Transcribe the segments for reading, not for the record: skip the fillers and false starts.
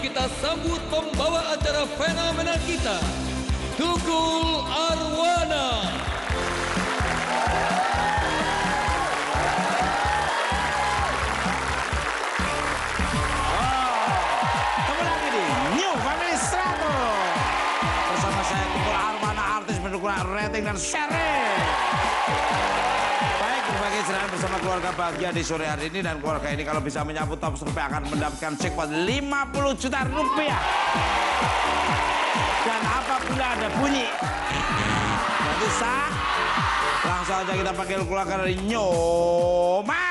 kita sambut pembawa acara fenomenal kita, Tukul Arwana. Ketemu lagi di New Family 100 bersama saya Tukul Arwana, artis pendukung rating dan sharing. Baik, berbagai ceritaan bersama keluarga bahagia di sore hari ini, dan keluarga ini kalau bisa menyapu top survei akan mendapatkan jackpot 50 juta rupiah. Dan apabila ada bunyi berarti sah, langsung aja kita panggil keluarga dari Nyoma.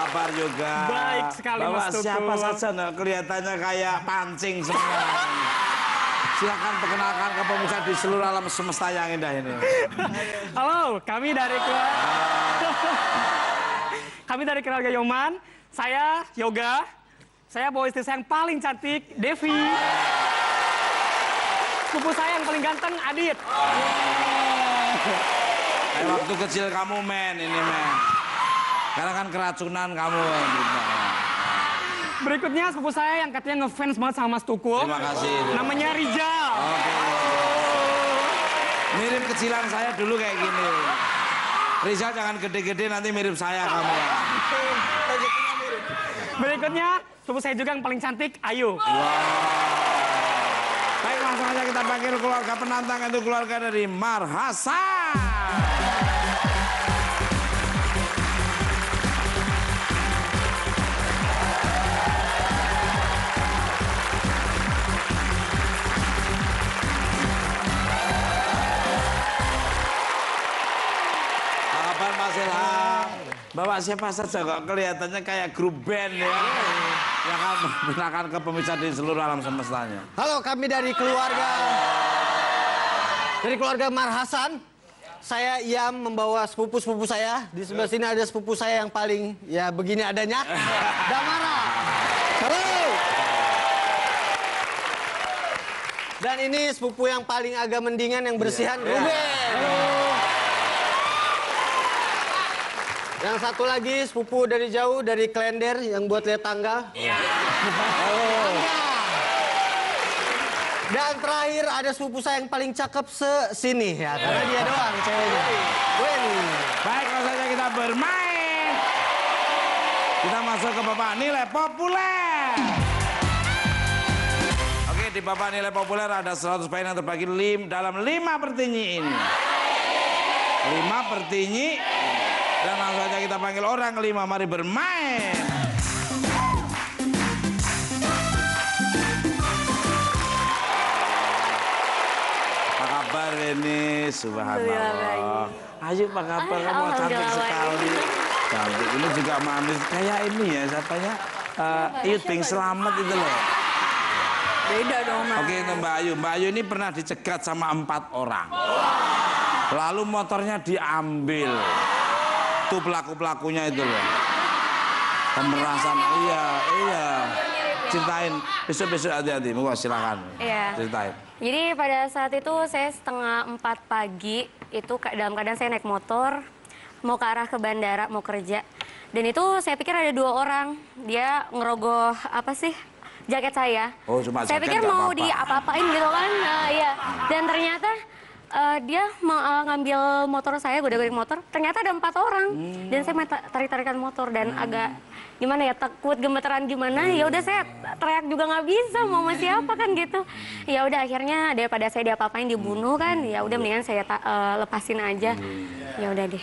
Kabar juga. Baik sekali, Bapak Mas Tukul. siapa saja, nah, kelihatannya kayak pancing semua. Silakan perkenalkan ke pemirsa di seluruh alam semesta yang indah ini. Halo, kami dari keluarga Yoman. Saya Yoga. Saya bawa istri saya yang paling cantik, Devi. Sepupu saya yang paling ganteng, Adit. Kayak waktu kecil kamu, men, ini, men. Karena kan keracunan kamu. Berikutnya sepupu saya yang katanya ngefans banget sama Mas Tukul. Terima kasih. Namanya Rijal. Oke. Mirip kecilan saya dulu kayak gini. Rizal jangan gede-gede, nanti mirip saya kamu. Berikutnya sepupu saya juga yang paling cantik, Ayu. Wow. Baik, langsung aja kita panggil keluarga penantang, itu keluarga dari Marhasan. Mas Ilham, Bapak siapa saja kok kelihatannya kayak grup band ya, yang akan menggunakan ke pemirsa di seluruh alam semestanya. Halo, kami dari keluarga Marhasan. Saya Iam membawa sepupu-sepupu saya. Di sebelah sini ada sepupu saya yang paling ya begini adanya, Damara. Halo. Dan ini sepupu yang paling agak mendingan, yang bersihan, Ruben. Halo. Yang satu lagi sepupu dari jauh, dari Klender yang buat lihat tangga. Halo. Dan terakhir ada sepupu saya yang paling cakep sini ya, karena dia doang ceweknya. Baik, langsung saja kita bermain. Kita masuk ke babak nilai populer. Oke, di babak nilai populer ada 100 poin yang terbagi dalam 5 pertinyi ini. 5 pertinyi. Dan langsung saja kita panggil orang kelima, mari bermain. Apa kabar ini? Subhanallah. Ayo, apa kabar? Kamu cantik sekali. Cantik. Ini juga manis. Kayak ini ya, siapanya? Iping Selamat itu loh. Beda dong, Mas. Oke, itu Mbak Ayu. Mbak Ayu ini pernah dicegat sama 4 orang. Lalu motornya diambil. Itu pelaku-pelakunya itu loh. Pemerasan, iya. Ceritain, besok-besok hati-hati, mau silakan. Iya. Ceritain. Jadi pada saat itu saya setengah 4 pagi, itu dalam keadaan saya naik motor, mau ke arah ke bandara, mau kerja. Dan itu saya pikir ada 2 orang, dia ngerogoh apa sih, jaket saya. Oh, cuma saya jaket, pikir nggak mau apa-apa. diapa-apain gitu kan, iya. Dan ternyata dia ngambil motor saya, goda-goding motor. Ternyata ada 4 orang, dan saya main tarik-tarikan motor dan agak gimana ya, takut gemeteran gimana. Ya udah saya teriak juga nggak bisa, mau sama siapa kan gitu. Ya udah akhirnya daripada saya diapa-apain, dibunuh kan, ya udah mendingan saya lepasin aja. Ya udah deh.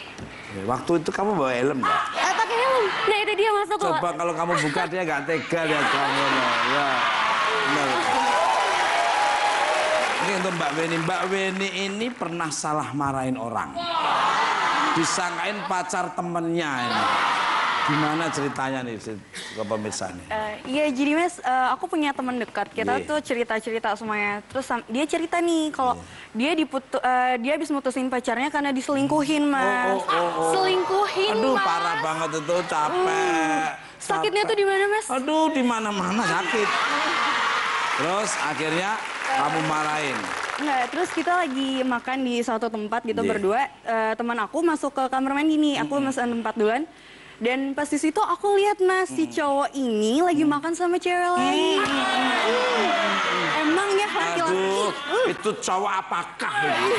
Waktu itu kamu bawa helm nggak? Pakai helm. Nah itu dia masuk kok. Coba kalau kamu buka dia nggak tega lihat kamu. Ya, benar. Ini untuk Mbak Weni. Mbak Weni ini pernah salah marahin orang. Disangkain pacar temennya ini. Gimana ceritanya nih ke pemirsa nih? Iya, jadi Mas, aku punya teman dekat. Kita Iya. tuh cerita-cerita semuanya. Terus dia cerita nih kalau dia habis mutusin pacarnya karena diselingkuhin, Mas. Selingkuhin, Aduh, Mas. parah banget itu, capek. Sakitnya tuh di mana, Mas? Aduh, di mana-mana sakit. Terus akhirnya kamu marahin. Enggak, terus kita lagi makan di suatu tempat gitu Iya. berdua. Teman aku masuk ke kamar mandi nih. Aku mesen tempat duluan. Dan pas di situ aku lihat Mas, si cowok ini lagi makan sama cewek lain. Emang ya laki-laki? Aduh, itu cowok apakah itu?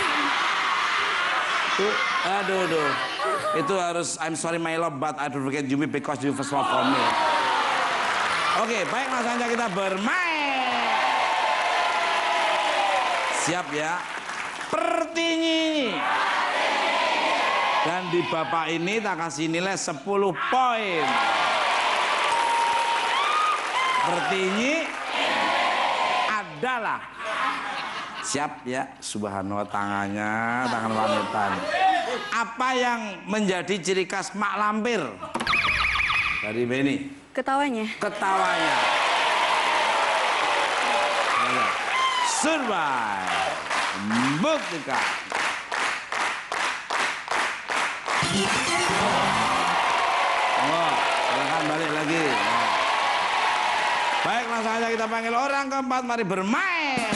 Aduh. Itu harus, I'm sorry my love, but I don't forget you because you first love for me. Oke, baik langsung saja kita bermain. Siap ya? Pertinyi. Dan di Bapak ini tak kasih nilai 10 poin. Pertinyi adalah siap ya, subhanallah tangannya, tangan wanita. Apa yang menjadi ciri khas mak lampir? Dari Beni. Ketawanya. Ketawanya. Survive. Buktikan. Oh, silakan balik lagi. Baik, langsung aja kita panggil orang keempat. Mari bermain.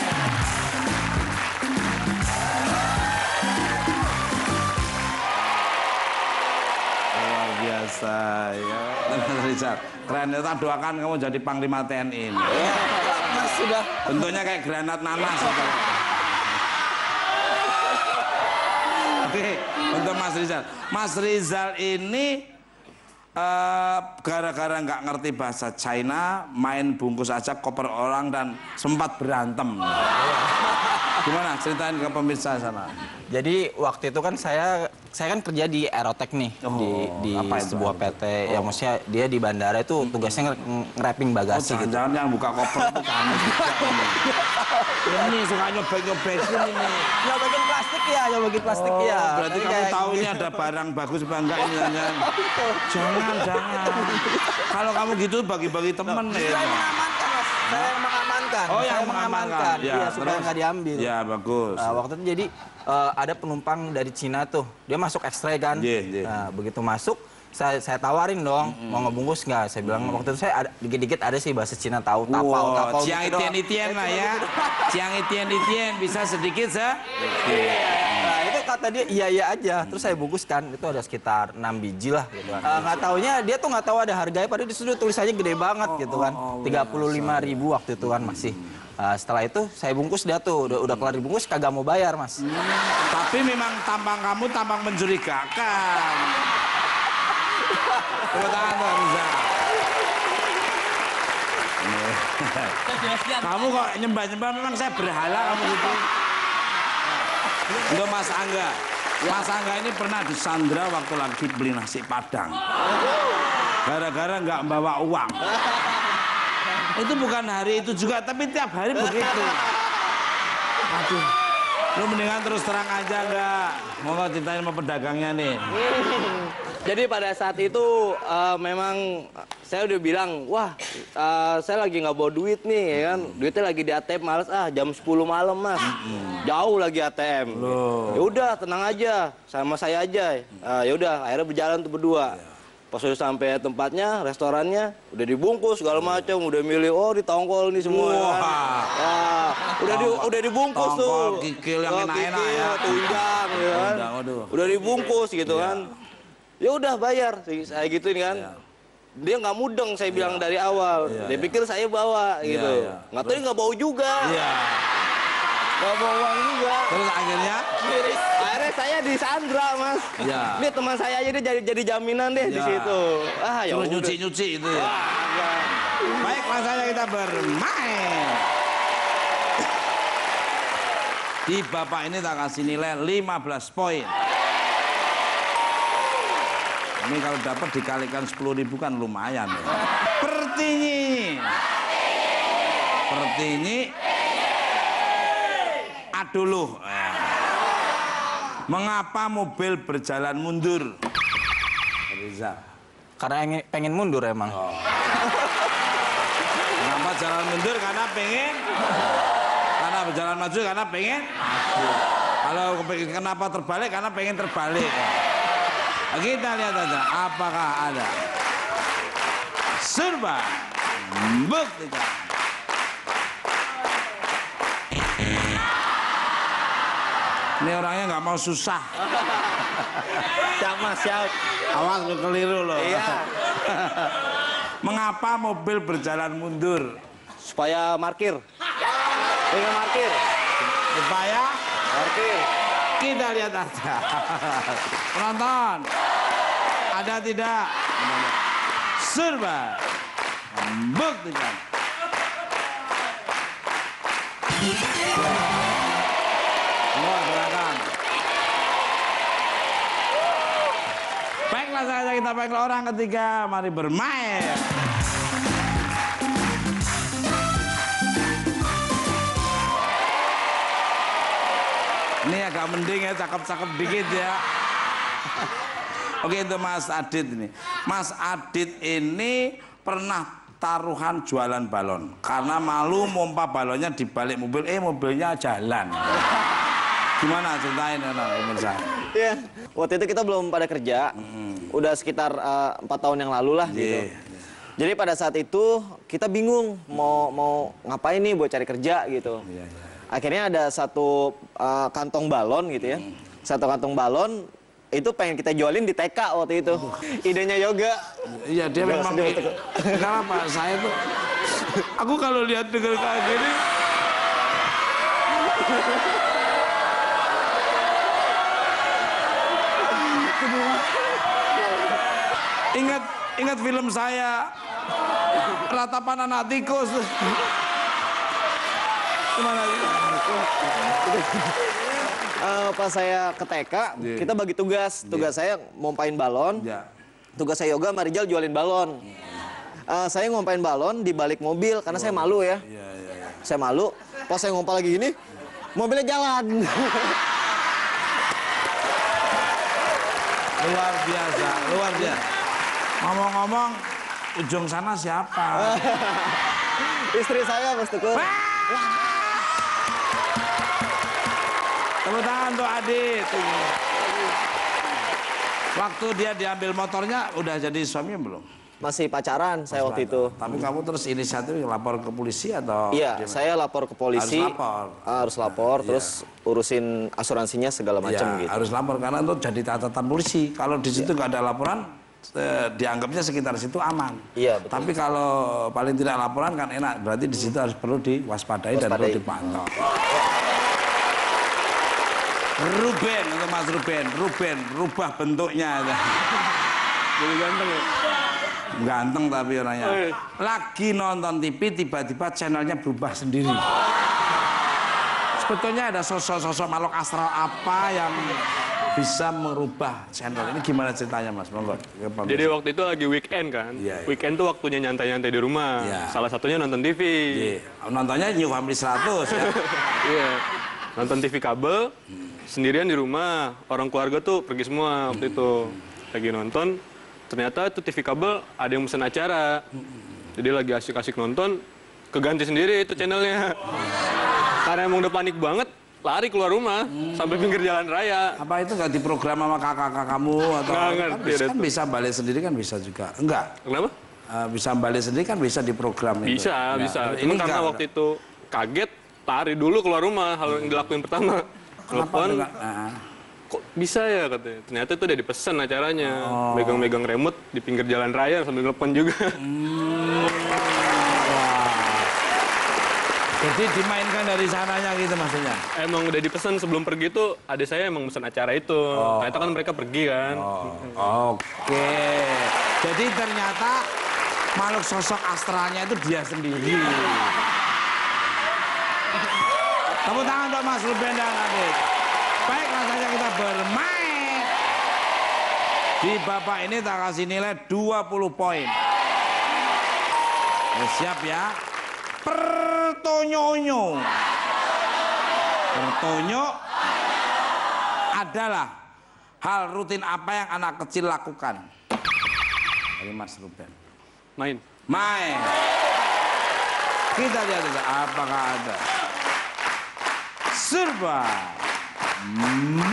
Luar biasa ya. Mas Rizal, keren. Kita doakan kamu jadi Panglima TNI ini. Mas sudah. Bentuknya kayak granat nanas. Oke, untuk Mas Rizal. Mas Rizal ini gara-gara nggak ngerti bahasa China, main bungkus aja koper orang dan sempat berantem. Gimana? Ceritain ke pemirsa sana. Jadi waktu itu kan saya kan kerja di Aerotek nih, di apa itu, sebuah PT. Ya maksudnya dia di bandara itu tugasnya nge-wrapping bagasi gitu. Jangan-jangan yang buka koper itu kamu juga ini. Ini suka nyobek-nyobekin ini. Nyobakin plastik ya, nyobakin plastik ya. Berarti Tapi kamu kayak tahu gitu. ini ada barang bagus apa enggak ini jangan. Jangan. Kalau kamu gitu bagi-bagi temen ya. Saya mengamankan, Mas. Saya yang mengamankan. Oh, yang Saya mengamankan. Ya, Iya, supaya terus? nggak diambil. Ya, bagus. Waktu itu jadi ada penumpang dari Cina tuh, dia masuk X-ray kan. Iya. Nah, begitu masuk, saya tawarin dong, mau ngebungkus nggak? Saya bilang waktu itu saya ada dikit-dikit ada sih bahasa Cina tahu, tapau Wow, Ciang gitu doang. Itien lah ya. Ciang Itien bisa sedikit Nah itu kata dia iya aja, terus saya bungkus kan, itu ada sekitar 6 biji lah gitu kan. Nggak taunya dia tuh nggak tahu ada harganya, padahal di situ tulisannya gede banget gitu kan, 35.000 waktu itu kan masih. Setelah itu saya bungkus dia tuh, udah kelar dibungkus kagak mau bayar Mas. Tapi memang tampang kamu tampang mencurigakan. Tepuk tangan Mbak Riza. Kamu kok nyembah-nyembah, memang saya berhala kamu gitu. Untuk Mas Angga. Mas Angga ini pernah disandra waktu lagi beli nasi Padang. Gara-gara nggak bawa uang. Itu bukan hari itu juga, tapi tiap hari begitu. Aduh, lu mendingan terus terang aja nggak? Mau ceritain sama pedagangnya nih. Jadi pada saat itu memang saya udah bilang, wah saya lagi nggak bawa duit nih, ya kan? Duitnya lagi di ATM, males jam 10 malam Mas. Jauh lagi ATM. Ya udah tenang aja, sama saya aja. Ya udah akhirnya berjalan tuh berdua. Pas udah sampai tempatnya, restorannya, udah dibungkus segala macam, udah milih di tongkol nih semua. Wah. Kan? Udah dibungkus Tongkol, tuh. kikil yang enak-enak ya. Tunjang, ya kan? Tunjang, waduh. Udah dibungkus gitu kan. Ya udah bayar, saya gituin kan. Dia nggak mudeng, saya bilang dari awal. Dia pikir saya bawa gitu. Nggak tahu dia nggak bawa juga. Iya. Nggak bawa uang juga. Terus akhirnya? Akhirnya saya disandra Mas. Iya. Ini teman saya aja dia jadi jaminan deh di Iya. situ. Ya Terus udah. nyuci-nyuci itu ya. Baik, langsung kita bermain. Di Bapak ini tak kasih nilai 15 poin. Ini kalau dapat dikalikan 10.000 kan lumayan ya. Pertinyi. Aduluh. Mengapa mobil berjalan mundur? Riza. Karena pengen mundur emang. Kenapa jalan mundur? Karena pengen. Karena berjalan maju karena pengen maju. Kalau kenapa terbalik? Karena pengen terbalik. Kita lihat aja apakah ada serba buktikan. Ini orangnya nggak mau susah. Siap mas, siap. Awas lu keliru loh. Iya. Mengapa mobil berjalan mundur? Supaya markir. Pengen markir. Supaya Markir. kita lihat aja. Penonton, ada tidak? Serba buktikan. Semua silakan. Baiklah saja kita panggil orang ketiga. Mari bermain. Ini agak mending ya, cakep-cakep dikit ya. Oke, itu Mas Adit ini. Mas Adit ini pernah taruhan jualan balon. Karena malu mompa balonnya di balik mobil, mobilnya jalan. Gimana ceritain ya, pemirsa? Iya. Waktu itu kita belum pada kerja. Udah sekitar 4 tahun yang lalu lah gitu. Jadi pada saat itu kita bingung mau ngapain nih buat cari kerja gitu. Akhirnya ada satu kantong balon gitu ya. Satu kantong balon itu pengen kita jualin di TK waktu itu. Idenya Yoga. Iya, dia memang. Kenapa? Saya tuh, aku kalau lihat dengan kayak gini, ingat film saya, Ratapan Anak Tikus. Gimana? Pas saya ke TK, kita bagi tugas. Tugas saya ngompain balon. Tugas saya Yoga sama Rijal jualin balon. Saya ngompain balon di balik mobil karena saya malu ya. Saya malu. Pas saya ngompa lagi gini, mobilnya jalan. Luar biasa, luar biasa. Ngomong-ngomong, ujung sana siapa? Istri saya, Mas Tukur. Tepuk tangan untuk Adit. Waktu dia diambil motornya, udah jadi suami belum? Masih pacaran saya waktu itu. Tapi kamu terus inisiatif lapor ke polisi atau? Iya, saya lapor ke polisi. Harus lapor. Harus lapor, terus urusin asuransinya segala macam Ya, gitu. harus lapor karena itu jadi catatan polisi. Kalau di situ nggak ada laporan, dianggapnya sekitar situ aman. Iya, betul. Tapi kalau paling tidak laporan kan enak. Berarti di situ harus perlu diwaspadai dan perlu dipantau. Ruben, untuk Mas Ruben, rubah bentuknya. Jadi ganteng ya? Ganteng tapi orangnya. Lagi nonton TV, tiba-tiba channelnya berubah sendiri. Sebetulnya ada sosok-sosok makhluk astral apa yang bisa merubah channel? Ini gimana ceritanya, Mas? Monggo. Jadi waktu itu lagi weekend kan? Iya, iya. Weekend tuh waktunya nyantai-nyantai di rumah. Iya. Salah satunya nonton TV. Iya. Nontonnya New Family 100 ya. Iya. Nonton TV kabel, sendirian di rumah. Orang keluarga tuh pergi semua waktu itu. Lagi nonton, ternyata itu TV kabel ada yang pesen acara. Jadi lagi asik-asik nonton, keganti sendiri itu channelnya. Karena emang udah panik banget, lari keluar rumah sampai pinggir jalan raya. Apa itu nggak diprogram sama kakak-kakak kamu atau Nggak kan, ngerti kan bisa balik sendiri kan bisa juga. Enggak. Kenapa? Bisa balik sendiri kan bisa diprogram itu. Bisa, Nah, bisa. Ini Cuma karena enggak. waktu itu kaget, lari dulu keluar rumah. Hal yang dilakuin pertama. Kenapa Telepon, enggak? Nah. kok bisa ya katanya. Ternyata itu udah dipesan acaranya. Megang-megang remote di pinggir jalan raya sambil telepon juga. Jadi dimainkan dari sananya gitu maksudnya? Emang udah dipesan sebelum pergi tuh, adik saya emang pesan acara itu. Ternyata kan mereka pergi kan. Oke. Jadi ternyata makhluk sosok astralnya itu dia sendiri. Tepuk tangan untuk Mas Ruben dan Adit. Baik, rasanya kita bermain. Di babak ini tak kasih nilai 20 poin. Siap ya. Pertonyonyo. Pertonyo adalah hal rutin apa yang anak kecil lakukan? dari Mas Ruben. Main. Main. Kita lihat aja apakah ada survive.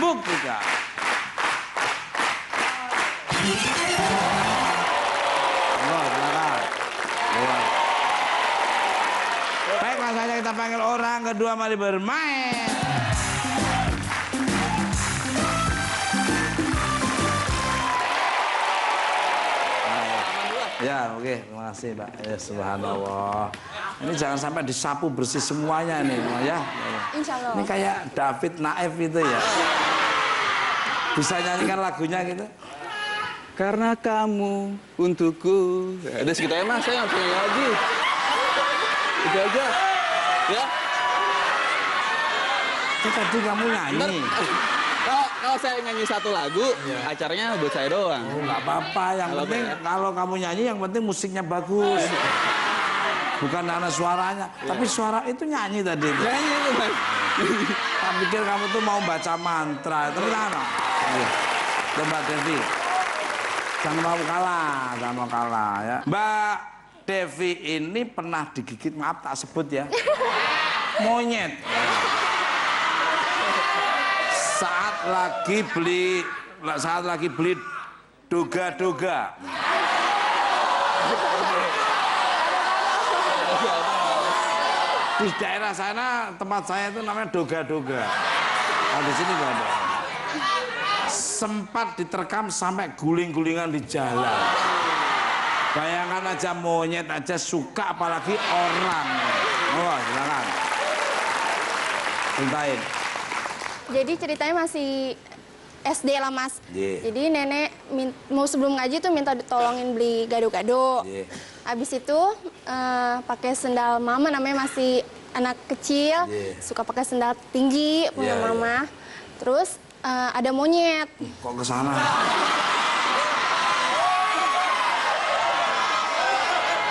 Buktikan. Silakan. Luar. Baik, langsung saja kita panggil orang kedua, mari bermain. Ya, oke, terima kasih, Pak. Ya, subhanallah. Ini jangan sampai disapu bersih semuanya nih, ya. Insya Allah. Ini kayak David Naif itu ya. Bisa nyanyikan lagunya gitu? Karena kamu untukku. Ya, udah segitu aja mas, saya nggak bisa nyanyi lagi. Itu aja. Ya. Itu tadi kamu nyanyi. Kalau saya nyanyi satu lagu, acaranya buat saya doang. Oh, nggak apa-apa. Yang penting kalau kamu nyanyi, yang penting musiknya bagus. Bukan karena suaranya, tapi suara itu nyanyi tadi. Nyanyi itu mas. Tak pikir kamu tuh mau baca mantra. Terus apa? Mbak Devi. Jangan mau kalah, jangan mau kalah ya. Mbak Devi ini pernah digigit, maaf tak sebut ya. Monyet. Saat lagi beli doga-doga. Di daerah sana tempat saya itu namanya doga-doga. Nah, di sini nggak ada. Sempat diterkam sampai guling-gulingan di jalan. Bayangkan aja monyet aja suka, apalagi orang. Oh, silakan. Ceritain. Jadi ceritanya masih SD lah mas. Yeah. Jadi nenek mau sebelum ngaji tuh minta ditolongin beli gado-gado. Yeah. Habis itu pakai sendal mama, namanya masih anak kecil, suka pakai sendal tinggi punya mama. Terus ada monyet. Kok ke sana?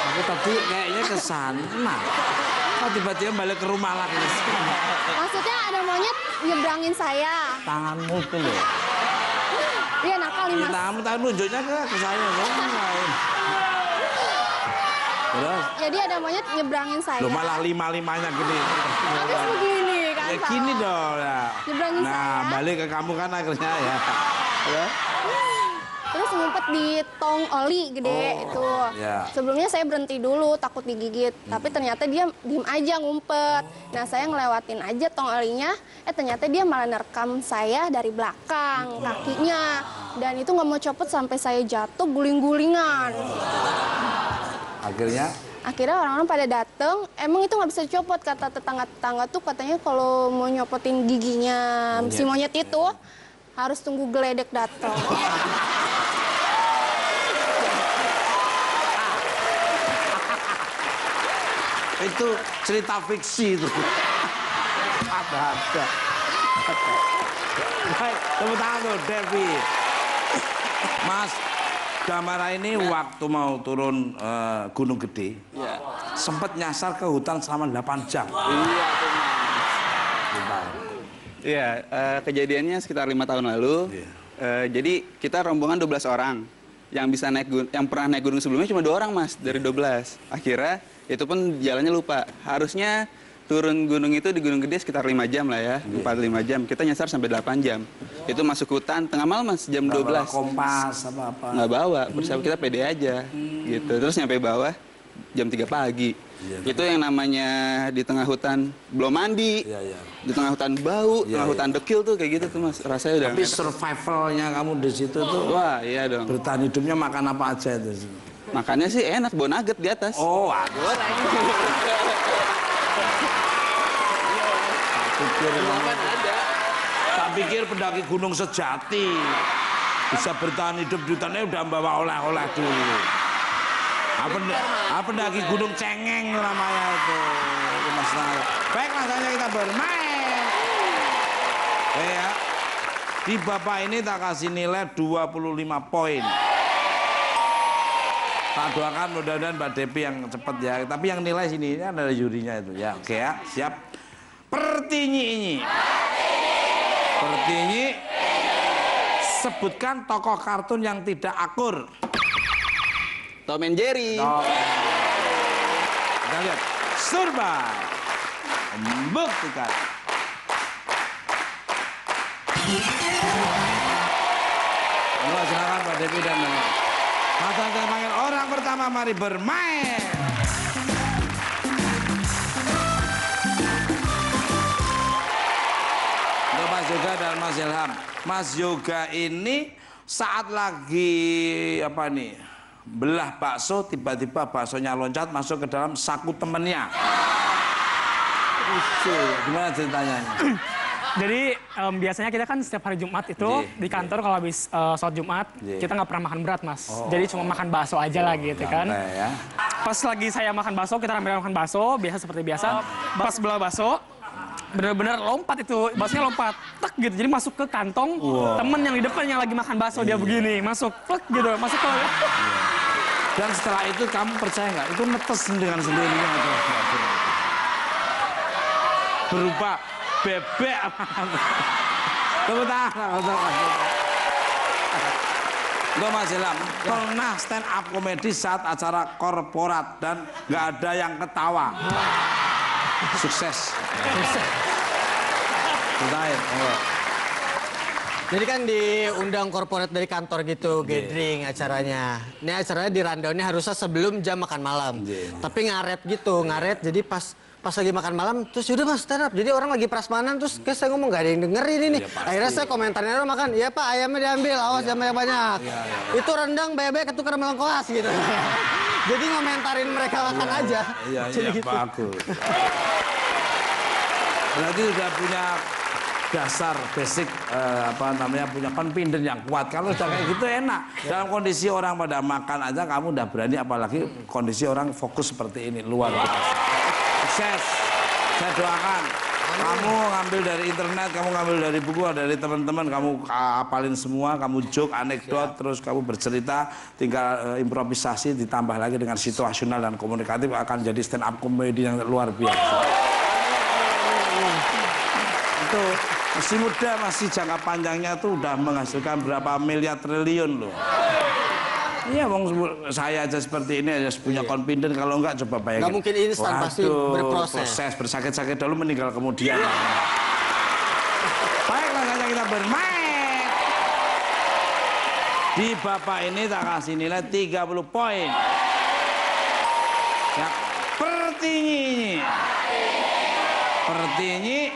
Aku tadi kayaknya ke sana. Kok tiba-tiba balik ke rumah lagi? Maksudnya ada monyet nyebrangin saya. Tanganmu tuh loh. Iya nakal nih mas. Tanganmu nunjuknya ke saya. Terus? Jadi ada monyet nyebrangin saya. Loh malah lima-limanya gini. Habis begini kan. Ya gini dong ya. Nyebrangin Nah saya. balik ke kamu kan akhirnya ya. Terus ngumpet di tong oli gede itu. Ya. Sebelumnya saya berhenti dulu, takut digigit. Tapi ternyata dia diem aja ngumpet. Nah saya ngelewatin aja tong olinya. Ternyata dia malah nerekam saya dari belakang, kakinya. Dan itu nggak mau copot sampai saya jatuh guling-gulingan. Akhirnya orang-orang pada dateng, emang itu nggak bisa copot, kata tetangga-tetangga tuh katanya kalau mau nyopotin giginya si monyet itu harus tunggu geledek datang. Itu cerita fiksi itu. Ada. Baik, tepuk tangan tuh Devi. Mas Damara ini waktu mau turun Gunung Gede, sempat nyasar ke hutan selama 8 jam. Iya, kejadiannya sekitar 5 tahun lalu. Jadi kita rombongan 12 orang. Yang pernah naik gunung sebelumnya cuma 2 orang mas, dari 12. Akhirnya itu pun jalannya lupa. Harusnya turun gunung itu di Gunung Gede sekitar 5 jam lah ya, 4-5 jam. Kita nyasar sampai 8 jam. Itu masuk hutan tengah malam mas, jam 12. Kompas apa-apa. Nggak bawa, persiapan kita pede aja. Gitu. Terus nyampe bawah jam 3 pagi. Itu yang namanya di tengah hutan belum mandi. Di tengah hutan bau, tengah hutan dekil tuh kayak gitu tuh mas. Rasanya udah. Tapi survivalnya kamu di situ tuh. Wah iya dong. Bertahan hidupnya makan apa aja itu? Makannya sih enak, bawa nugget di atas. Oh, aduh. Tak pikir pendaki gunung sejati bisa bertahan hidup di hutannya udah bawa oleh-oleh dulu. Pendaki gunung cengeng namanya itu. Mas Nara. Baik, masanya kita bermain. Ya. Di bapak ini tak kasih nilai 25 poin. Tak doakan mudah-mudahan Mbak Devi yang cepat ya. Tapi yang nilai sini ini ada jurinya itu ya. Oke ya, siap. Pertinyi. Sebutkan tokoh kartun yang tidak akur. Tom and Jerry. Kita lihat. Survei. Membuktikan. Silakan Pak Devi dan Matan kita panggil orang pertama, mari bermain. Untuk Mas Yoga dan Mas Ilham. Mas Yoga ini saat lagi apa nih? Belah bakso, tiba-tiba baksonya loncat masuk ke dalam saku temennya. Gimana ceritanya? Jadi biasanya kita kan setiap hari Jumat itu di kantor kalau habis sholat Jumat kita nggak pernah makan berat mas. Jadi cuma makan bakso aja lah gitu kan. Ya. Pas lagi saya makan bakso kita rame-rame makan bakso biasa seperti biasa. Pas belah bakso bener-bener lompat itu baksonya lompat tak gitu. Jadi masuk ke kantong temen yang di depan yang lagi makan bakso dia begini masuk plek gitu masuk ke. Dan setelah itu kamu percaya nggak? Itu netes dengan sendirinya atau berupa bebek apa? Tepuk tangan. Untuk Mas Ilham, pernah stand up komedi saat acara korporat dan nggak ada yang ketawa. Sukses. Sukses. Jadi kan diundang korporat dari kantor gitu, gathering acaranya. Ini acaranya di rundown-nya harusnya sebelum jam makan malam. Tapi ngaret gitu, jadi pas lagi makan malam, terus yaudah mas stand up. Jadi orang lagi prasmanan, terus kayak saya ngomong gak ada yang dengerin ini. Akhirnya saya komentarnya orang makan, iya pak ayamnya diambil, awas jangan banyak-banyak. Itu rendang bebek ketukar melengkoas gitu. Jadi ngomentarin mereka makan aja. Iya, gitu. bagus. Berarti sudah punya dasar basic punya confidence yang kuat. Kalau sudah kayak gitu enak. Dalam kondisi orang pada makan aja kamu udah berani, apalagi kondisi orang fokus seperti ini, luar biasa. Sukses. Saya doakan. Kamu ngambil dari internet, kamu ngambil dari buku, dari teman-teman, kamu apalin semua, kamu joke, anekdot, terus kamu bercerita, tinggal improvisasi ditambah lagi dengan situasional dan komunikatif, akan jadi stand up comedy yang luar biasa. Itu masih muda, masih jangka panjangnya tuh udah menghasilkan berapa miliar triliun loh. Iya, saya aja seperti ini aja punya confidence, kalau enggak coba bayangin. Nggak mungkin instan, pasti berproses. Bersakit-sakit dulu, meninggal kemudian. Baiklah saja kita bermain. Di Bapak ini tak kasih nilai 30 poin. Ya, Pertinyi. Pertinyi.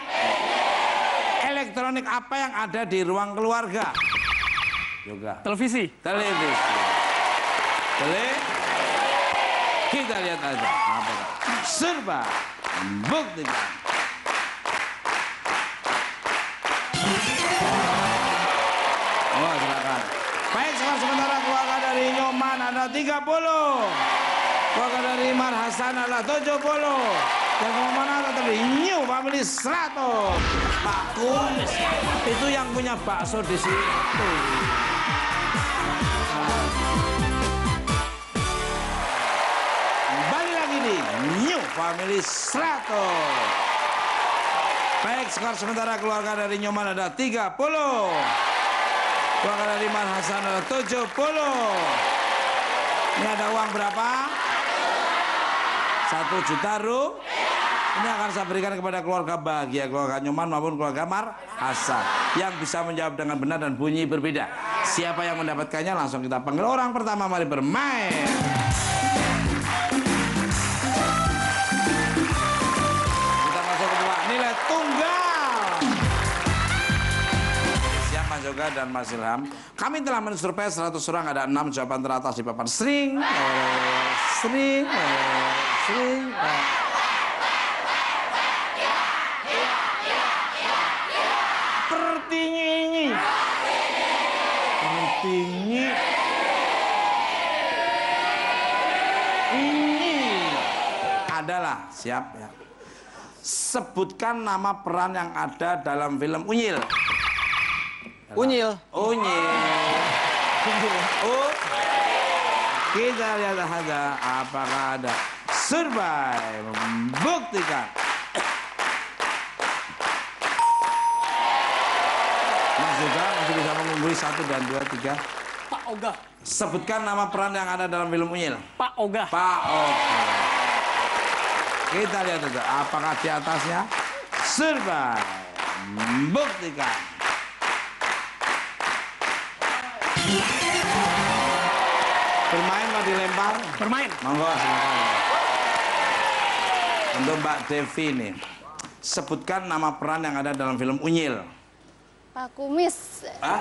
Elektronik apa yang ada di ruang keluarga? Yoga. Televisi. Kita lihat aja. Serba membuktikan. Oh, silakan. Baik, sementara keluarga dari Nyoman ada 30. Keluarga dari Imar Hasan adalah 70. Yang kemana tadi New Family 100. Pak Kumis itu yang punya bakso di situ. Kembali lagi di New Family 100. Baik, skor sementara keluarga dari Nyoman ada 30. Keluarga dari Imar Hasan ada 70. Ini ada uang berapa? 1 juta rupiah. Ini akan saya berikan kepada keluarga bahagia, keluarga Nyoman maupun keluarga Mar Hasan yang bisa menjawab dengan benar dan bunyi berbeda. Siapa yang mendapatkannya langsung kita panggil orang pertama, mari bermain. Kita masuk ke dua nilai tunggal. Siap Mas Yoga dan Mas Ilham. Kami telah mensurvei 100 orang, ada 6 jawaban teratas di papan sering. Pertinyi ini adalah siap ya. Sebutkan nama peran yang ada dalam film Unyil. Unyil. Oh, kita lihat saja apakah ada survei membuktikan. Mas juga masih bisa mengungguli 1 dan 2, 3. Pak Oga. Sebutkan nama peran yang ada dalam film Unyil. Pak Oga. Pak Oga. Kita lihat saja, apakah di atasnya? Serba. Buktikan. Bermain mau dilempar? Bermain. Monggo, silakan. Untuk Mbak Devi nih, sebutkan nama peran yang ada dalam film Unyil. Pak Kumis. Hah?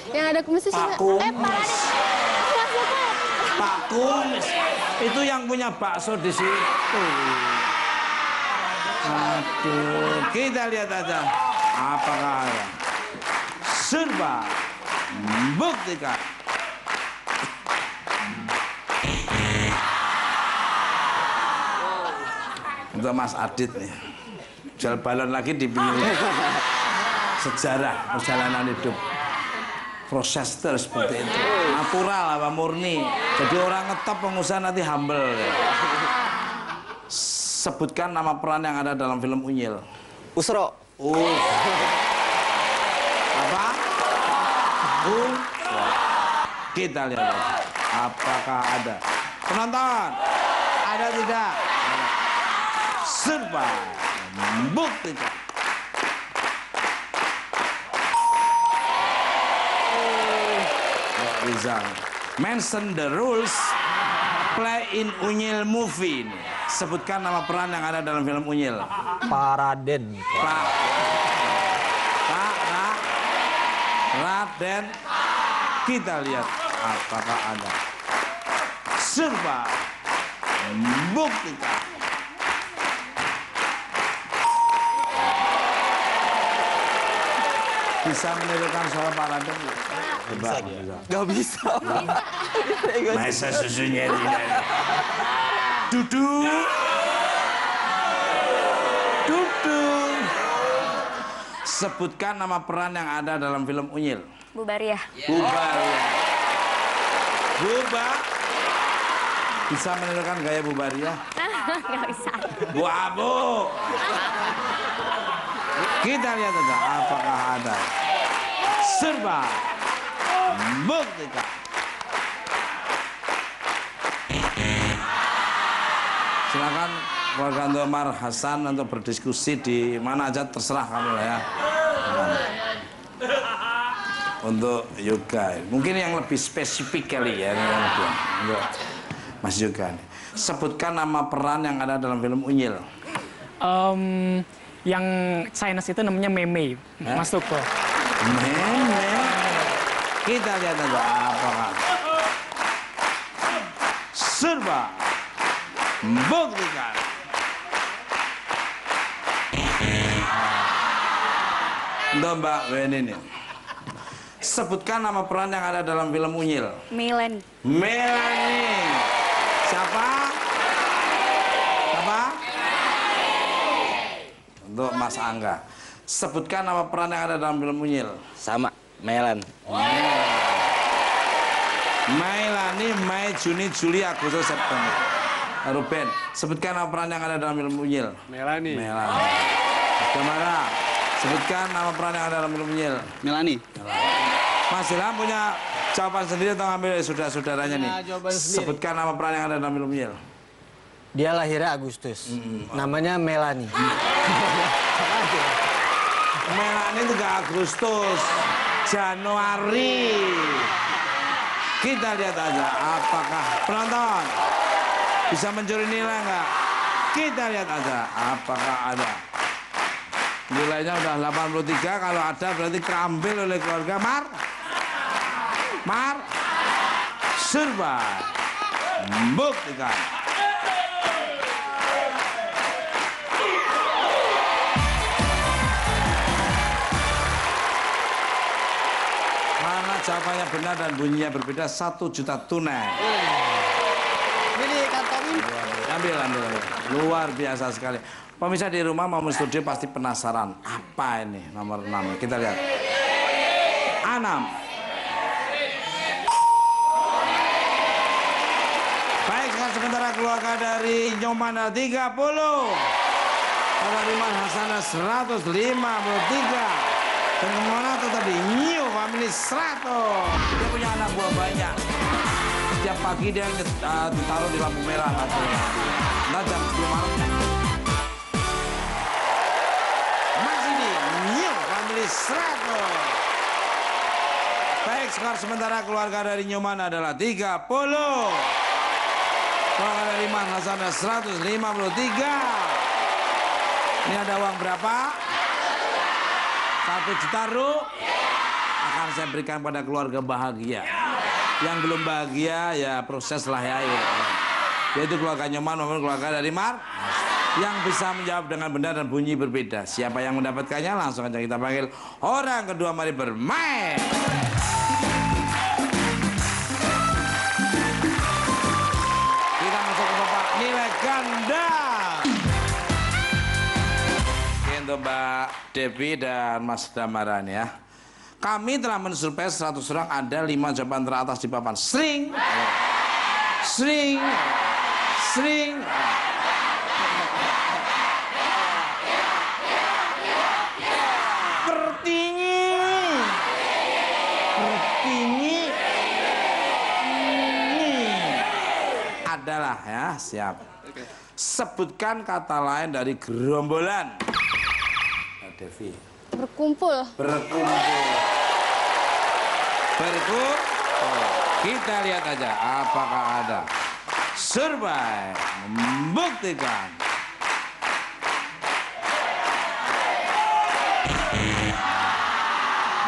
Yang ada kumisnya Pak siapa? Kumis. Pak Kumis. Itu yang punya bakso di situ. Aduh, kita lihat aja. Apakah ada? Serba. Buktikan. Untuk Mas Adit nih. Jual balon lagi di pinggir. Sejarah perjalanan hidup. Proses terus seperti itu. Natural apa murni. Jadi orang ngetop pengusaha nanti humble. Sebutkan nama peran yang ada dalam film Unyil. Usro. Apa? Kita lihat aja. Apakah ada? Penonton, ada tidak? Serba. Buktikan. Rizal. Mention the rules. Play in Unyil movie. Sebutkan nama peran yang ada dalam film Unyil. Paraden. Raden. Kita lihat apakah ada. Serba. Buktikan. Bisa menirukan suara Pak Raden? Bisa. Gak bisa. Masa susunya tidak. Duduk. Duduk. Sebutkan nama peran yang ada dalam film Unyil. Bu Baria. Buba. Bisa menirukan gaya Bu Baria? Nggak bisa. Bu Abu. Kita lihat aja apakah ada. Serba. Buktikan. Silakan keluarga Omar Hasan untuk berdiskusi di mana aja terserah kamu lah ya. Untuk yoga, mungkin yang lebih spesifik kali ya untuk Mas Yoga. Sebutkan nama peran yang ada dalam film Unyil. Yang Chinese itu namanya Mei. Masuk kok. Meme. Kita lihat aja apakah. Serba. Buktikan. Untuk Mbak Weni nih. Sebutkan nama peran yang ada dalam film Unyil. Melanie. Melanie. Siapa? Siapa? Untuk Mas Angga. Sebutkan nama peran yang ada dalam film Unyil. Sama, Melan. Melanie, Mei, Juni, Juli, Agustus, September. Ruben, sebutkan nama peran yang ada dalam film Unyil. Melanie. Melanie. Gamara, sebutkan nama peran yang ada dalam film Unyil. Melanie. Mas Ilham punya jawaban sendiri atau ngambil saudara-saudaranya nih? jawaban sendiri. Sebutkan nama peran yang ada dalam film Unyil. Dia lahirnya Agustus. Namanya Melanie. Melanie itu gak Agustus, Januari. Kita lihat aja apakah penonton bisa mencuri nilai nggak? Kita lihat aja apakah ada. Nilainya udah 83, kalau ada berarti keambil oleh keluarga Mar. Serba. Buktikan. Mana jawabannya benar dan bunyinya berbeda, 1 juta tunai. Ini kantongin. Ambil. Luar biasa sekali. Pemirsa di rumah mau studio pasti penasaran. Apa ini nomor 6? Kita lihat. 6. Baik, sementara keluarga dari Nyoman 30. Para Liman Hasanah 153. Dan kemana tetap di New family 100. Dia punya anak buah banyak. Setiap pagi dia ditaruh di lampu merah. Nah, jam 10 malam. Masih di New Family 100. Baik, skor sementara keluarga dari Nyoman adalah 30. Keluarga dari Mas Hasan 153. Ini ada uang berapa? 1 juta akan saya berikan pada keluarga bahagia. Yang belum bahagia ya proses lah ya. Yaitu keluarga Nyoman maupun keluarga dari Mar. Yang bisa menjawab dengan benar dan bunyi berbeda. Siapa yang mendapatkannya langsung aja kita panggil orang kedua, mari bermain. Kita masuk ke Bapak nilai ganda. Oke, untuk Mbak Devi dan Mas Damaran ya. Kami telah mensurvei 100 orang, ada 5 jawaban teratas di papan. Sering. Adalah ya, siap. Sebutkan kata lain dari gerombolan. Mbak Devi. Berkumpul. Kita lihat aja apakah ada. Survei membuktikan.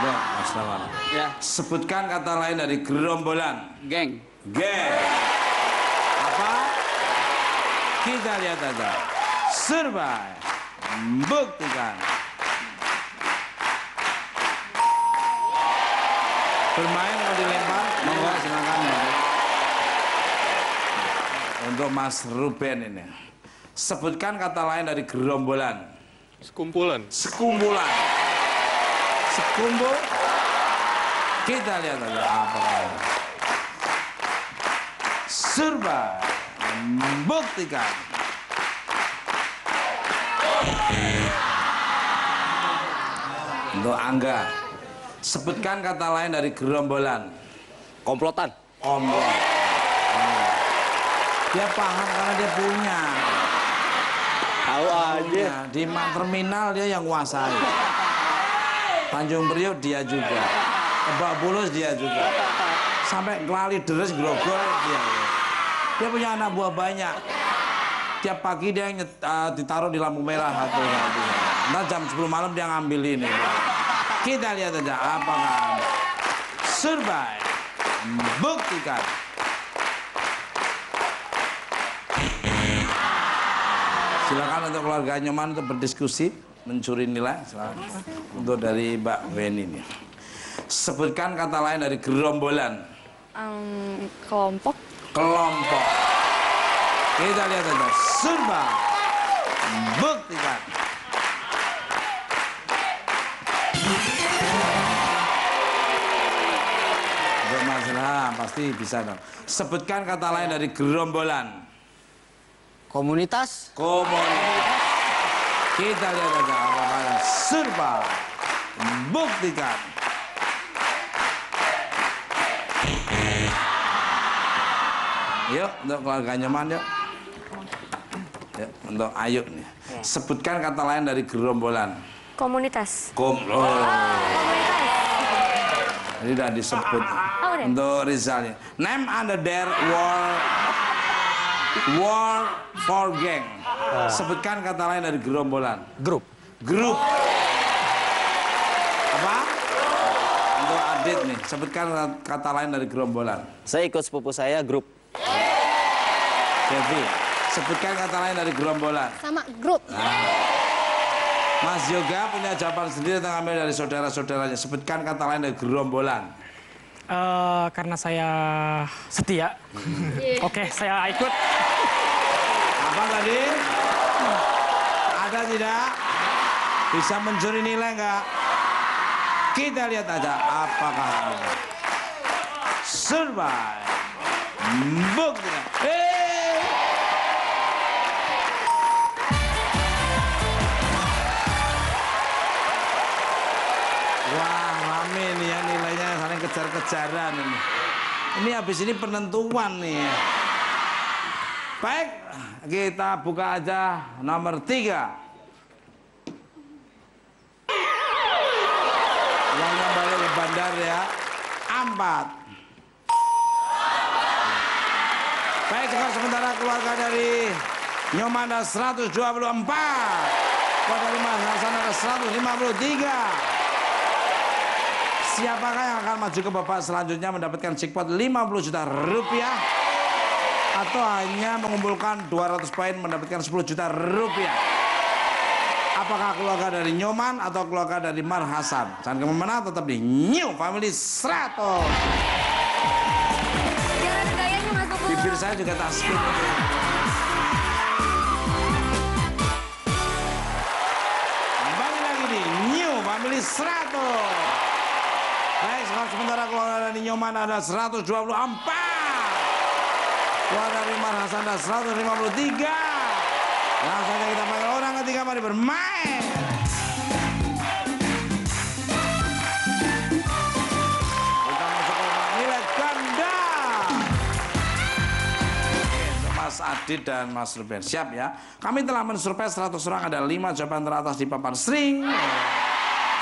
Mas Damar. Ya. Sebutkan kata lain dari gerombolan. Geng. Apa? Kita lihat aja. Survei membuktikan. Bermain mau dilempar? Monggo silakan. Untuk Mas Ruben ini. Sebutkan kata lain dari gerombolan. Sekumpulan. Sekumpul. Kita lihat aja apa. Survei membuktikan. Untuk Angga. Sebutkan kata lain dari gerombolan. Komplotan. Dia paham karena dia punya. Tahu aja. Di terminal dia yang kuasai. Tanjung Priok dia juga. Lebak Bulus dia juga. Sampai Kelali Deres Grogol dia. Dia punya anak buah banyak. Tiap pagi dia ditaruh di lampu merah satu. Nah jam 10 malam dia ngambil ini. Kita lihat aja apakah survei buktikan. Silakan untuk keluarga Nyoman untuk berdiskusi, mencuri nilai. Silakan. Untuk dari Mbak Weni ini. Sebutkan kata lain dari gerombolan. Kelompok. Kita lihat aja survei buktikan. Masalah pasti bisa dong. Sebutkan kata lain dari gerombolan. Komunitas. Kita lihat aja apakah survei buktikan. Yuk untuk keluarga Nyoman yuk. Yuk untuk Ayu nih. Sebutkan kata lain dari gerombolan. Komunitas. Ini udah disebut. Untuk Rizalnya. Name under their war for gang. Sebutkan kata lain dari gerombolan. Grup. Apa? Untuk Adit nih. Sebutkan kata lain dari gerombolan. Saya ikut sepupu saya grup. Devi. Sebutkan kata lain dari gerombolan. Sama grup. Mas Yoga punya jawaban sendiri yang ambil dari saudara-saudaranya. Sebutkan kata lain dari gerombolan. Karena saya setia. Oke, saya ikut. Apa tadi? Ada tidak? Bisa mencuri nilai enggak? Kita lihat aja apakah ada. Survei buktikan. Wah, rame nih ya nilai. kejar-kejaran ini. Ini habis ini penentuan nih. Baik, kita buka aja nomor 3. Uangnya balik ke bandar ya. 4. Baik, skor sementara keluarga dari Nyoman ada 124. Keluarga dari Mas Hasan ada 153. Siapakah yang akan maju ke babak selanjutnya mendapatkan jackpot 50 juta rupiah? Atau hanya mengumpulkan 200 poin mendapatkan 10 juta rupiah? Apakah keluarga dari Nyoman atau keluarga dari Mar Hasan? Jangan kemana-mana, tetap di New Family 100. Jangan gayanya masuk ke... Bibir saya juga tak skip. Kembali lagi di New Family 100. Baik, skor sementara keluarga dari Nyoman ada 124. Keluarga dari Mar Hasan ada 153. Langsung saja kita panggil orang ketiga, mari bermain. Kita masuk ke nilai ganda. Oke, Mas Adit dan Mas Ruben siap ya. Kami telah mensurvei 100 orang, ada 5 jawaban teratas di papan string.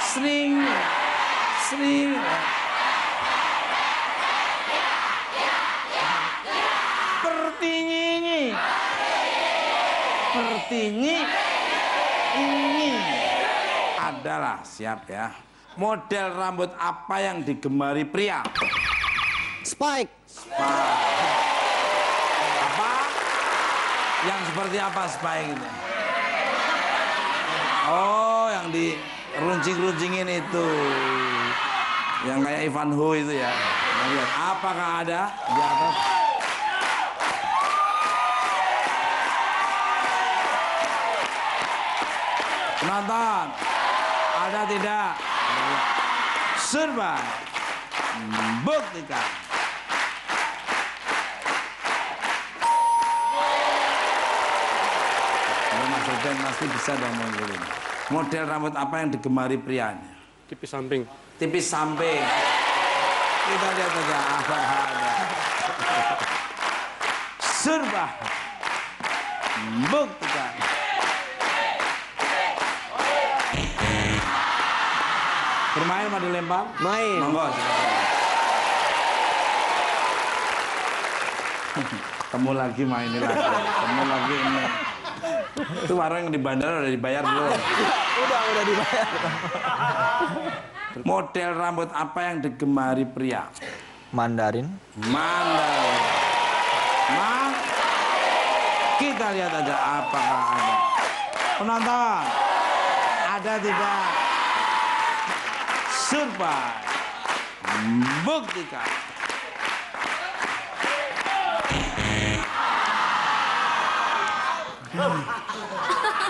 String. Pertinyi ini adalah, siap ya, model rambut apa yang digemari pria? Spike. Apa? Yang seperti apa spike itu? Oh, yang di runcing-runcingin itu. Yang kayak Ivan Ho itu ya. Nah, lihat, apakah ada di atas? Penonton, ada tidak? Survei, buktikan. Mas Ruben pasti bisa dong mengulik. Model rambut apa yang digemari prianya? Tipis samping. Tipis samping. Kita lihat aja apa ada. Survei, buktikan. Bermain mau dilempar? Main. Monggo. Temu lagi main ini lagi. Temu lagi ini. Itu warung yang di bandara udah dibayar belum? Udah dibayar. Model rambut apa yang digemari pria? Mandarin. Mandarin. Kita lihat aja apakah ada. Penonton, ada tidak? Survei, buktikan.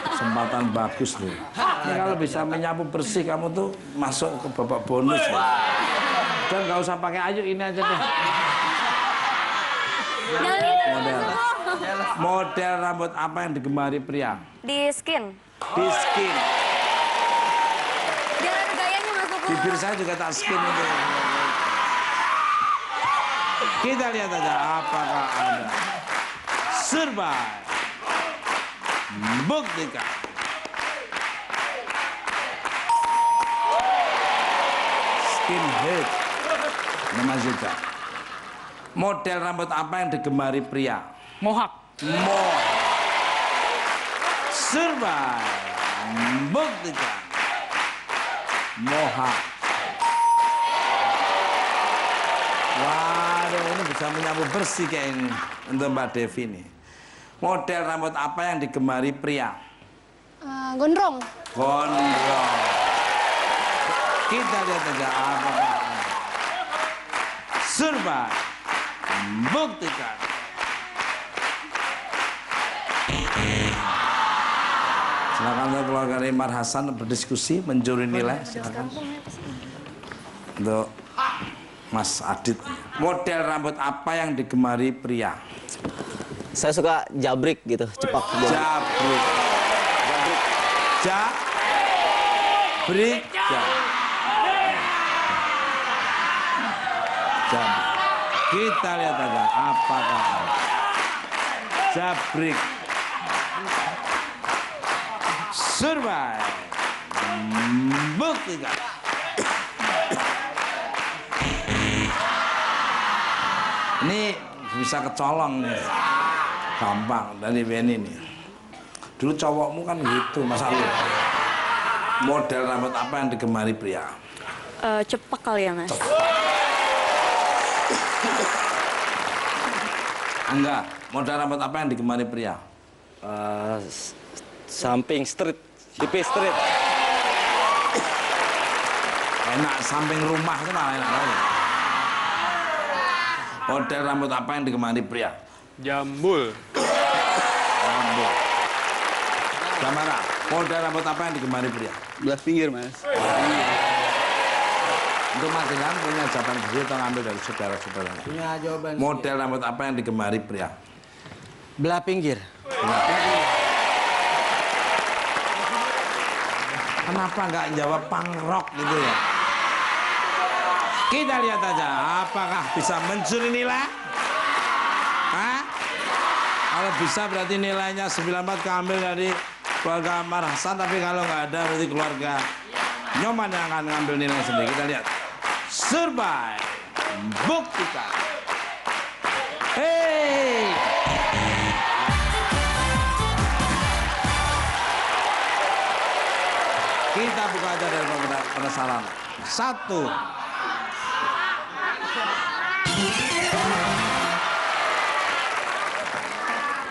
Kesempatan bagus nih. Ini kalau bisa menyapu bersih, kamu tuh masuk ke babak bonus ya. Dan nggak usah pakai ayu, ini aja deh. Jangan gitu, Model rambut apa yang digemari pria? di skin. Di skin. Jangan gayanya masuk ke... Bibir saya juga tak skin itu. Kita lihat aja apakah ada. Survei, buktikan. Skinhead. Nama juga. Model rambut apa yang digemari pria? Mohak. Mohak. Survei, buktikan. Mohak. Waduh, ini bisa menyapu bersih kayak ini untuk Mbak Devi nih. Model rambut apa yang digemari pria? Gondrong. Gondrong. Kita lihat aja apakah ada. Survei, buktikan. Silakan untuk keluarga dari Mar Hasan berdiskusi, mencuri nilai. Silakan. Untuk Mas Adit. Model rambut apa yang digemari pria? Saya suka jabrik gitu, cepak. Jabrik. Jabrik. Kita lihat aja apakah Jabrik survive. Buktikan. Ini bisa kecolong nih. Gampang dari Benny nih. Dulu cowokmu kan gitu, masa lu. Model rambut apa yang digemari pria? Cepak kali ya, Mas. Enggak, model rambut apa yang digemari pria? Samping street, tipis street. Enak, samping rumah itu malah enak lagi. Model rambut apa yang digemari pria? Jambul. Rambut. Gamara, model rambut apa yang digemari pria? Belah pinggir, Mas. Untuk Mas Ilham punya jawaban sendiri atau ngambil dari saudara-saudara? Punya jawaban. Model rambut apa yang digemari pria? Belah pinggir. Kenapa nggak jawab punk rock gitu ya? Kita lihat aja, apakah bisa mencuri nilai? Hah? Kalau bisa berarti nilainya 94 keambil dari keluarga Amar Hasan, tapi kalau nggak ada berarti keluarga Nyoman yang akan ngambil nilai sendiri. Kita lihat. Survive. Buktikan. Hey! Kita buka aja dari penasaran. 1.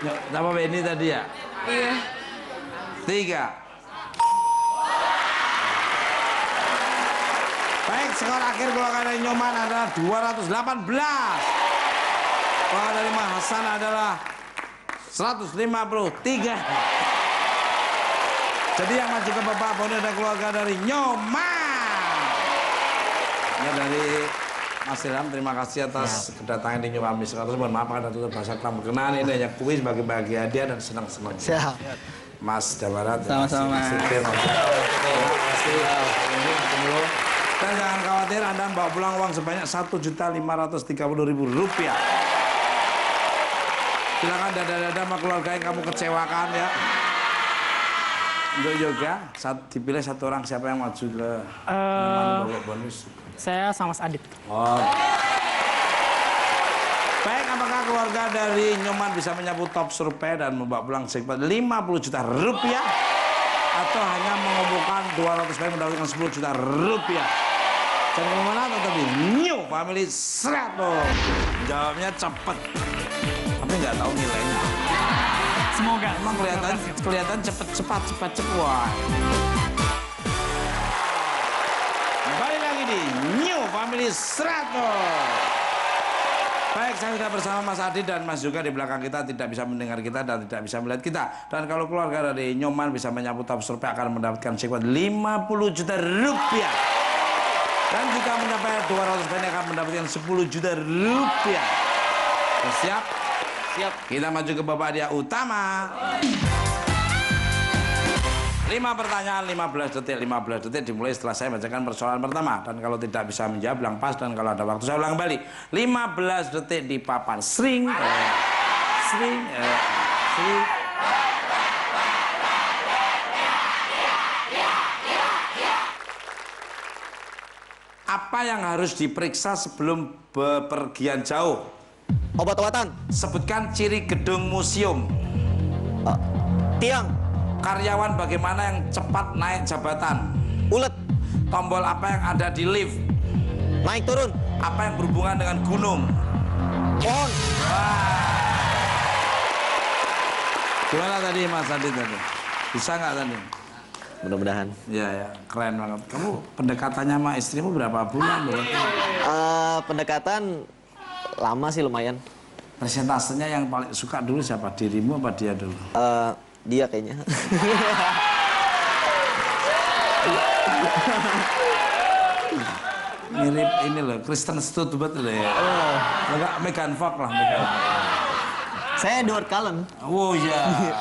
Yuk, nama Benny tadi ya? Iya. 3. Baik, skor akhir golongan dari Nyoman adalah 218. Golongan dari Mas Hasan adalah 153. Jadi yang maju ke babak bonus ada keluarga dari Nyoman. Ya, dari Mas Ilham, terima kasih atas kedatangan di Nyoman Music. Terus mohon maaf ada tutur bahasa kurang berkenan. Ini hanya kuis bagi-bagi hadiah dan senang-senang. Siap. Mas Jabarat. Sama-sama. Terima kasih. Dan jangan khawatir, Anda bawa pulang uang sebanyak Rp1.530.000. Silakan dada-dada sama keluarga yang kamu kecewakan ya. Untuk yoga, dipilih satu orang, siapa yang maju ke babak bonus? Saya sama Mas Adit. Oh. Baik, apakah keluarga dari Nyoman bisa menyapu top survei dan membawa pulang jackpot Rp50 juta atau hanya mengumpulkan 200 baik mendapatkan Rp10 juta? Jangan kemana, tetap di New Family 100. Jawabnya cepet, tapi nggak tahu nilainya. Semoga. Emang kelihatan cepat. Wah. Kembali lagi di New Family 100. Baik, saya sudah bersama Mas Adi dan Mas juga di belakang kita tidak bisa mendengar kita dan tidak bisa melihat kita. Dan kalau keluarga dari Nyoman bisa menyapu top survei akan mendapatkan jackpot Rp50 juta. Dan jika mencapai 200 poin akan mendapatkan Rp10 juta. Siap? Siap. Kita maju ke babak hadiah utama. 5 pertanyaan, 15 detik dimulai setelah saya bacakan persoalan pertama. Dan kalau tidak bisa menjawab, bilang pas. Dan kalau ada waktu, saya ulang kembali. 15 detik di papan. Sering. Apa yang harus diperiksa sebelum bepergian jauh? Obat-obatan. Sebutkan ciri gedung museum. Tiang. Karyawan bagaimana yang cepat naik jabatan? Ulet. Tombol apa yang ada di lift? Naik turun. Apa yang berhubungan dengan gunung? Pohon. Gimana tadi Mas Adit tadi? Bisa nggak tadi? Mudah-mudahan. Ya, keren banget. Kamu pendekatannya sama istrimu berapa bulan? Pendekatan lama sih lumayan. Presentasenya yang paling suka dulu siapa? Dirimu apa dia dulu? Dia kayaknya. Mirip ini loh, Kristen Stewart loh ya. Enggak, Megan Fox lah. Saya Edward Cullen. Oh iya.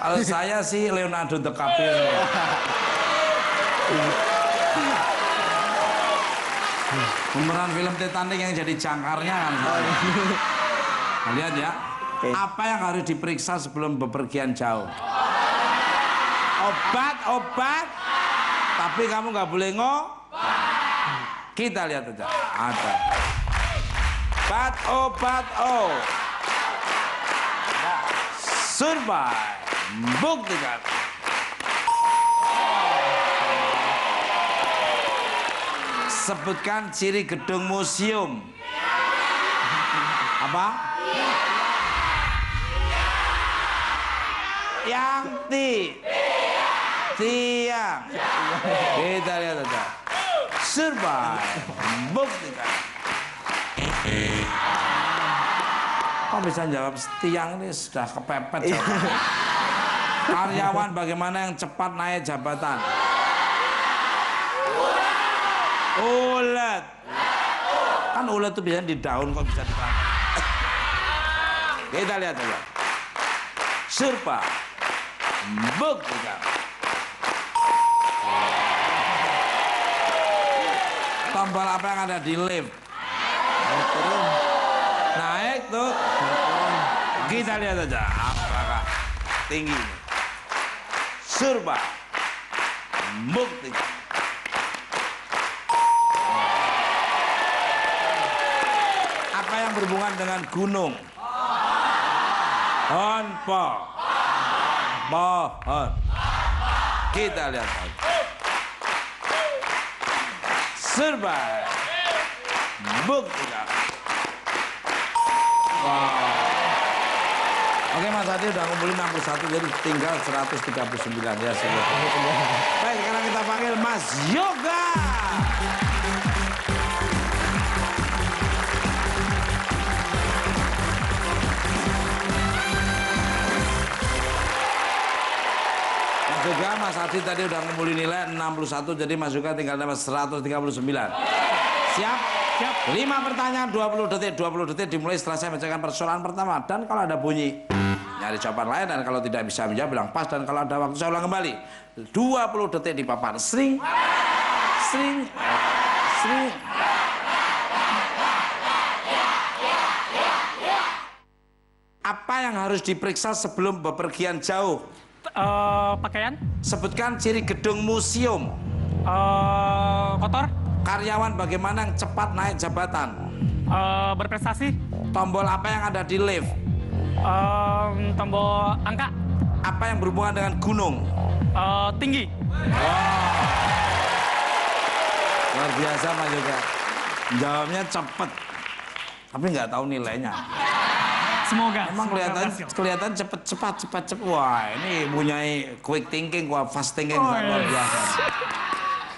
Kalau saya sih Leonardo DiCaprio. Pemeran film Titanic yang jadi jangkarnya kan. Nah, lihat ya. Apa yang harus diperiksa sebelum bepergian jauh? Obat. Tapi kamu nggak boleh Kita lihat aja. Ada. Obat. Survei. Buktikan. Sebutkan ciri gedung museum. Apa? Yang tiang. Kita lihat aja. Survei. Buktikan. Kok bisa jawab tiang ini sudah kepepet jawabannya. Karyawan bagaimana yang cepat naik jabatan? Ulet. Kan ulet itu biasanya di daun kok bisa dipakai. Kita lihat aja. Surpa. Buktikan. Tombol apa yang ada di lift? Naik tuh. Kita lihat aja. Apakah tinggi? Surpa. Buktikan. Apa yang berhubungan dengan gunung? Pohon. Kita lihat aja. Survei. Buktikan. Oke, Mas Adi udah ngumpulin 61, jadi tinggal 139 ya. Baik, sekarang kita panggil Mas Yoga. Juga Mas Adi tadi udah ngumpulin nilai 61, jadi Mas Yoga tinggal dapat 139. Siap? Siap. 5 pertanyaan 20 detik dimulai setelah saya bacakan persoalan pertama. Dan kalau ada bunyi, nyari jawaban lain, dan kalau tidak bisa menjawab bilang pas, dan kalau ada waktu saya ulang kembali. 20 detik di papan. Sering. Apa yang harus diperiksa sebelum bepergian jauh? Pakaian. Sebutkan ciri gedung museum. Kotor. Karyawan bagaimana yang cepat naik jabatan? Berprestasi. Tombol apa yang ada di lift? Tombol angka. Apa yang berhubungan dengan gunung? Tinggi. Luar biasa Mas Yoga. Jawabnya cepet, tapi nggak tahu nilainya. Semoga. Emang kelihatan cepat. Wah, ini punya quick thinking, fast thinking, luar biasa.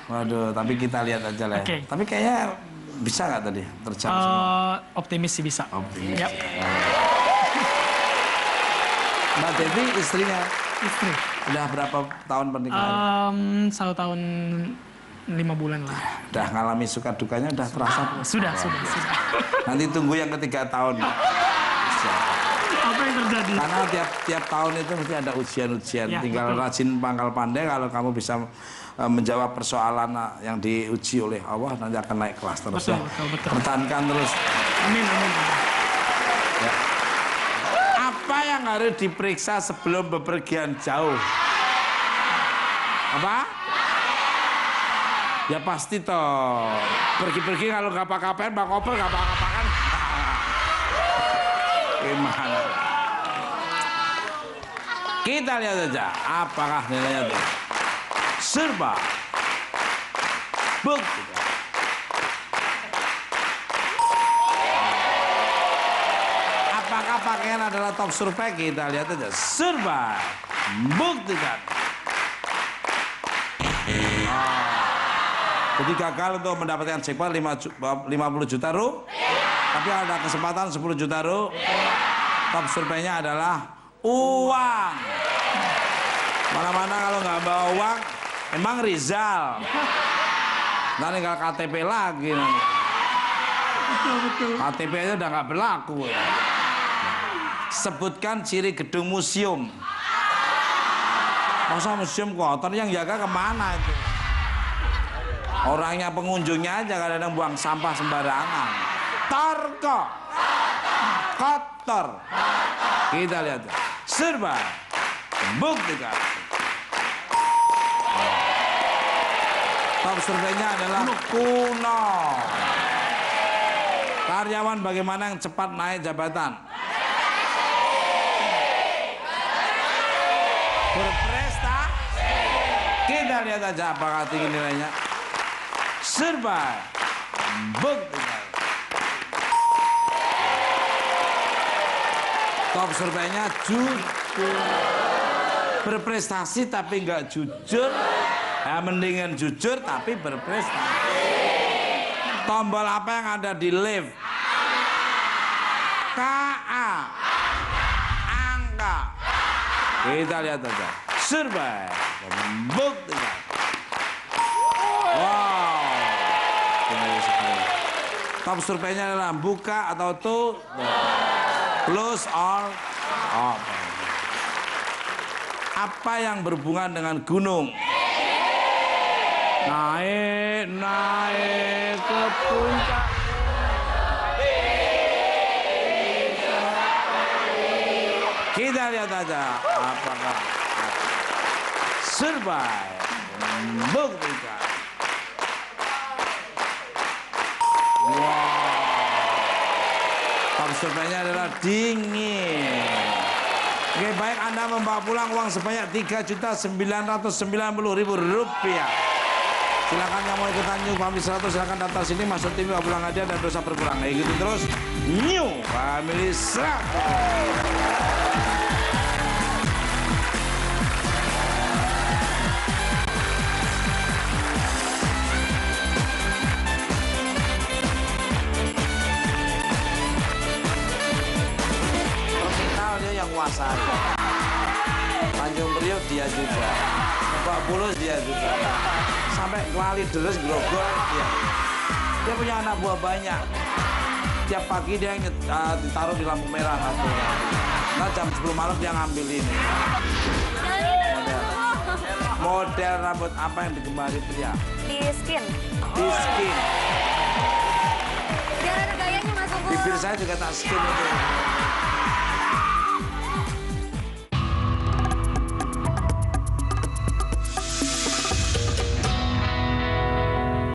Waduh, tapi kita lihat aja lah. Okay. Tapi kayaknya bisa nggak tadi terjawab semua? Optimis sih bisa. Optimis. Yep. Mbak Devi istrinya? Istri. Udah berapa tahun pernikahan? 1 tahun 5 bulan lah. Udah ngalami suka dukanya, udah terasa? Sudah. Nanti tunggu yang ketiga tahun. Apa yang terjadi? Karena tiap tahun itu mesti ada ujian-ujian. Ya, tinggal betul. rajin pangkal pandai, kalau kamu bisa menjawab persoalan yang diuji oleh Allah, nanti akan naik kelas terus. Betul. Pertahankan terus. Amin. Ya. Apa yang harus diperiksa sebelum bepergian jauh? Apa? Ya pasti toh. Pergi-pergi kalau nggak pakai bawa koper, nggak apa-apa kan? Gimana? Kita lihat aja apakah nilainya tuh. Serba. Buktikan. Apakah pakaian adalah top survei? Kita lihat aja. Serba. Buktikan. Jadi gagal untuk mendapatkan jackpot 50 juta rupiah. Tapi ada kesempatan 10 juta rupiah. Top surveinya adalah uang. Mana-mana kalau nggak bawa uang, emang Rizal. Nah, tinggal KTP lagi nanti. Betul. KTP aja udah nggak berlaku. Ya. Sebutkan ciri gedung museum. Masa museum kotor, yang jaga kemana itu? Orangnya pengunjungnya aja kadang-kadang buang sampah sembarangan. Tarko. Kotor. Kita lihat. Survei. Buktikan. Top surveinya adalah kuno. Karyawan bagaimana yang cepat naik jabatan? Berprestasi. Kita lihat aja apakah tinggi nilainya. Survei. Buktikan. Top surveinya jujur. Berprestasi tapi nggak jujur. Ya, mendingan jujur tapi berprestasi. Tombol apa yang ada di lift? KA. Angka. Kita lihat aja. Survei. Membuktikan. Wow. Tinggi sekali. Top surveinya adalah buka atau tutup. Close or open. Apa yang berhubungan dengan gunung? Naik ke puncak. Kita lihat aja apakah survei membuktikan. Wow. Top surveinya adalah dingin. Oke, baik, Anda membawa pulang uang sebanyak Rp3.990.000. Silakan yang mau ikutan New Family 100, silakan daftar sini, masuk tim, bawa pulang hadiah dan dosa berkurang. Kayak gitu terus, New Family 100. Terminal dia yang kuasai. Tanjung Priok dia juga. Lebak Bulus dia juga. Sampai Kuali Deres Grogol dia punya anak buah banyak. Tiap pagi dia ditaruh di lampu merah satu. Nah jam 10 malam dia ngambil ini. Model rambut apa yang digemari pria? Di skin. Di skin. Biar ada gayanya masuk. Bibir saya juga tak skin itu.